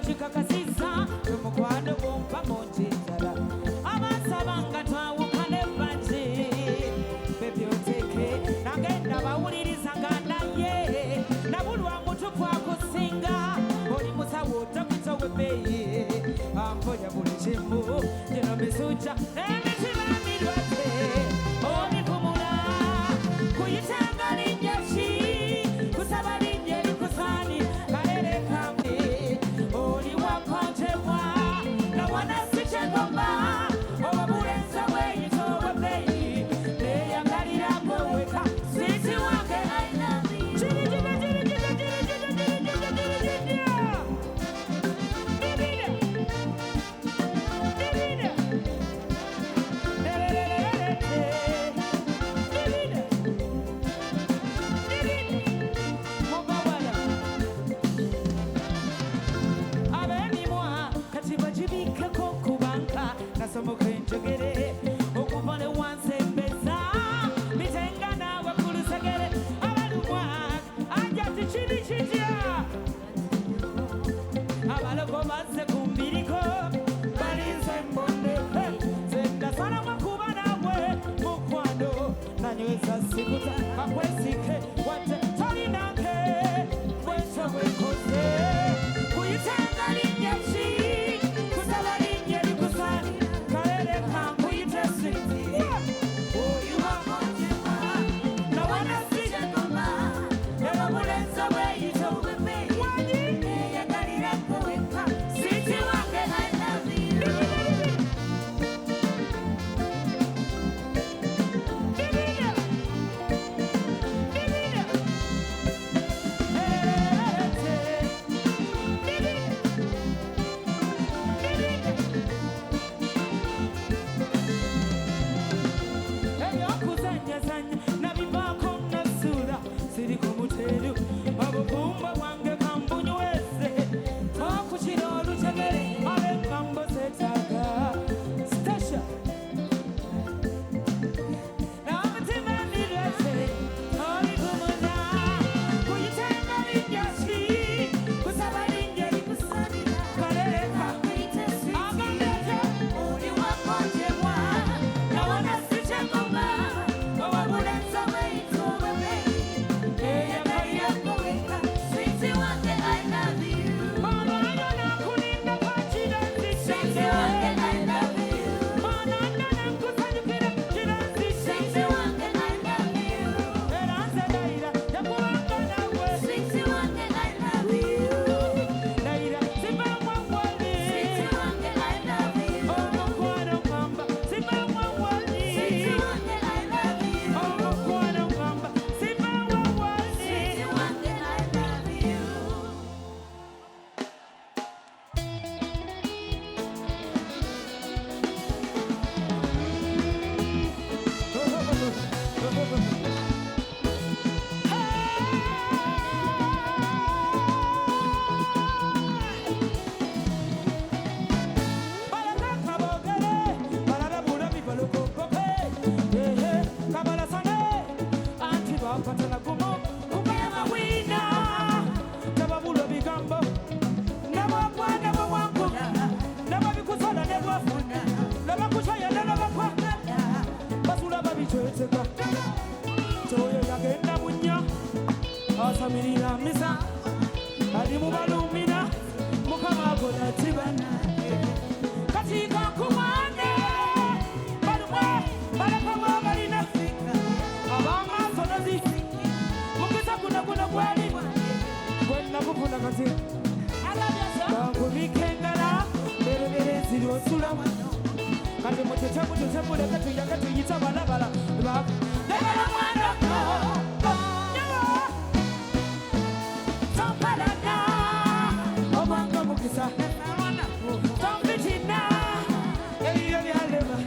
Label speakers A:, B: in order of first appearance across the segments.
A: chikakasiza tumukwano bumpa munjitala abasabanga twawukane banji bebyoteke nagenda bawulirizanga naye nabulwa mutupu akusinga oli musawo dokita webeyi amponya buli kimu gino misuja emitima mirwate omipumula kuyitanga linyashi kusaba linjeri kusani kalere kambi oli wakonjebwa nawana sichegomba owabulenza weyita owebeyi neyagalira gweweka siti wange Somokwenjogere okuvale wansembeza mitenga nawe kulusegere abalumwa ajati chiri chijya abaloko baze kumbiriko balinze mbonde zenda sana makuba nawe mukwano nanyweza sikuta akwesike wate tali nanke weso wekoze kuyitenga linyachi kusala linyeri kusani Toyo yagenda munya asamirira misa ali mubalumina mukama akola tibana katika kumane balumwe balakwa balina abanga sonazi mukisa kuna kwali kwenda kufuna kati bangu bikengala bere ziro sulama kati mutetamu lekatu yita balabala lebala mwana ko Tompalana obanga mukisa Tompitina Eyo yalema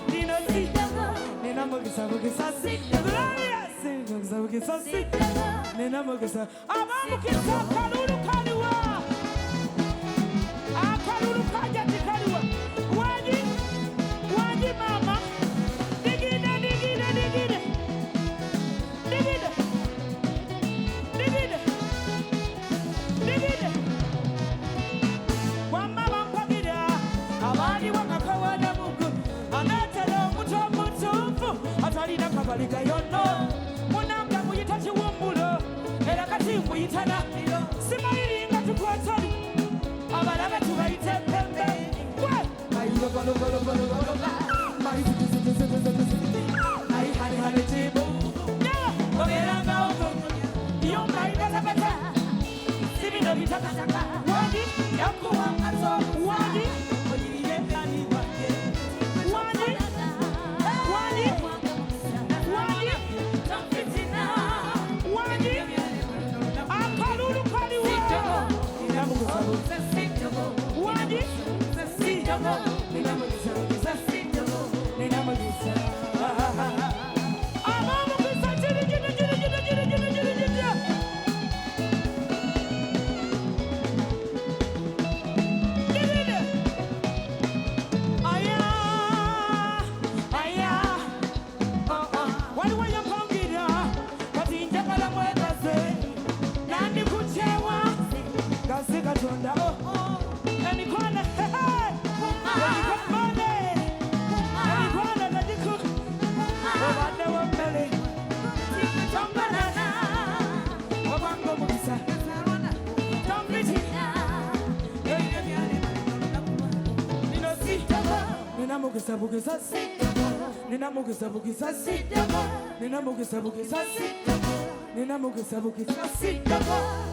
A: Nino sitama Nina mukisa Glorious Mukisa Nina mukisa Abamukisa kalulu kaliwa Akalulu kajati kaliwa Waji mama Digida twaliga yono munanga muyita kiwumbulo era kati muyitana simayiri nga tukwatali abalabe tubayite pembe Ai hane hane jibu ogeranga ogo iyo maibetapeta sibino bitakataka wadi yakuwa aso wadi oyiriye kani wade wadi wadi wadi tampitina wadi akalulu kaliwa inamukusabu wadi sitamo inamukusabu Nina mugisa bugisa